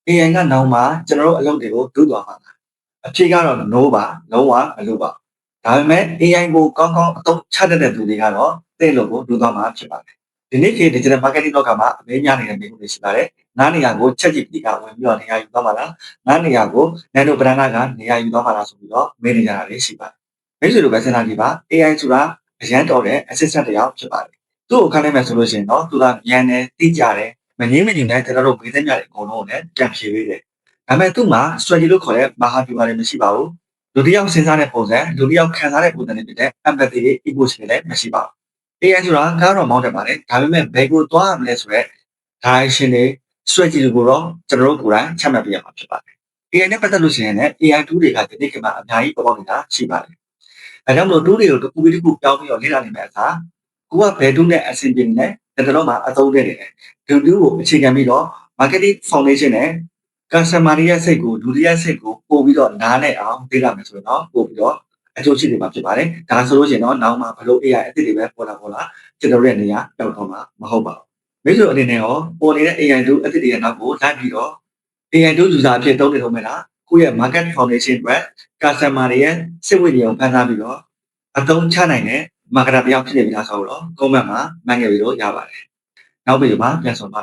AI ကနောင်မှာကျွန်တော်တို့အလုပ်တွေကိုဒုသွားမှာလားအဖြေကတော့ no ပါလုံးဝမလုပ်ပါဒါပေမဲ့ AI ကိုကောင်းကောင်းအသုံးချတတ်တဲ့သူတွေကတော့သိလို့ကိုဒုသွားမှာဖြစ်ပါတယ်ဒီနေ့ခေတ် digital marketing လောကမှာအမေးများနေတဲ့မိမှုတွေရှိပါတယ်ငါးနေရာကို ChatGPT ကဝင်ပြီးတော့နေရာယူသွားမှာလားငါးနေရာကို Nano Banana ကနေရာယူသွားမှာလားဆိုပြီးတော့မေးနေကြတာလေးရှိပါတယ်မိတ်ဆွေတို့ပဲစဉ်းစားကြည့်ပါ AI ဆိုတာအရန်တော်တဲ့ assistant တစ်ယောက်ဖြစ်ပါတယ်သူ့ကိုခိုင်းလိုက်မယ်ဆိုလို့ရှိရင်တော့သူကမြန်တယ်သိကြတယ်မငင်းမငြိမ်တဲ့ကျွန်တော်တို့မေးသမျှတွေအကုန်လုံးကိုလည်းပြန်ဖြေပေးတယ်ဒါပေမဲ့သူ့မှာ strategy လို့ခေါ်တဲ့မဟာဗျူဟာတွေမရှိပါဘူးလူတစ်ယောက်စဉ်းစားတဲ့ပုံစံလူတစ်ယောက်ခံစားတဲ့ပုံစံတွေဖြစ်တဲ့ empathy တွေ emotion တွေလည်းမရှိပါဘူး AI ဆိုတာကားတော့မောင်းတတ်ပါတယ်ဒါပေမဲ့ဘယ်ကိုသွားရမလဲဆိုတော့ direction တွေ strategy တွေကိုတော့ကျွန်တော်တို့ကိုယ်တိုင်ချမှတ်ပြရမှာဖြစ်ပါတယ် AI နဲ့ပတ်သက်လို့ရှိရင်လည်း AI tool တွေကဒီနေ့ကမှအများကြီးပေါ်ပေါက်နေတာရှိပါတယ်အဲကြောင့်မလို့ tool တွေကိုတစ်ခုပြီးတစ်ခုပြောင်းပြီးတော့လေ့လာနေမယ့်အခါကိုကဘယ် tool နဲ့အဆင်ပြေနေလဲတော်တော်မှအသုံးတဲ့နေတယ်ဒီ tool ကိုအခြေခံပြီးတော့ marketing foundation နဲ့ customer တွေရဲ့စိတ်ကိုလူတွေရဲ့စိတ်ကိုပို့ပြီးတော့နားနဲ့အောင်လေ့လာမယ်ဆိုရင်တော့ပို့ပြီးတော့အကျိုးရှိနေမှာဖြစ်ပါတယ်ဒါဆိုလို့ရှိရင်တော့နောက်မှာဘလို့ AI အသစ်တွေပဲပေါ်လာကျွန်တော်တို့ရဲ့နေရာပျောက်တော့မှာမဟုတ်ပါဘူးမိတ်ဆွေအနေနဲ့ရောပေါ်နေတဲ့ AI tool အသစ်တွေရဲ့နောက်ကိုလိုက်ပြီးတော့ AI tool user အဖြစ်သုံးနေတော့မယ်လားကိုယ့်ရဲ့ market foundation အတွက် customer တွေရဲ့စိတ်ဝင်နေအောင်ဖန်ဆားပြီးတော့အသုံးချနိုင်တဲ့ marketer တယောက်ဖြစ်နေပြီလားဆိုတော့ comment မှာမှတ်ခဲ့ပြီးတော့ရပါတယ်နောက်ပြီးတော့ပြန်ဆောင်ပါ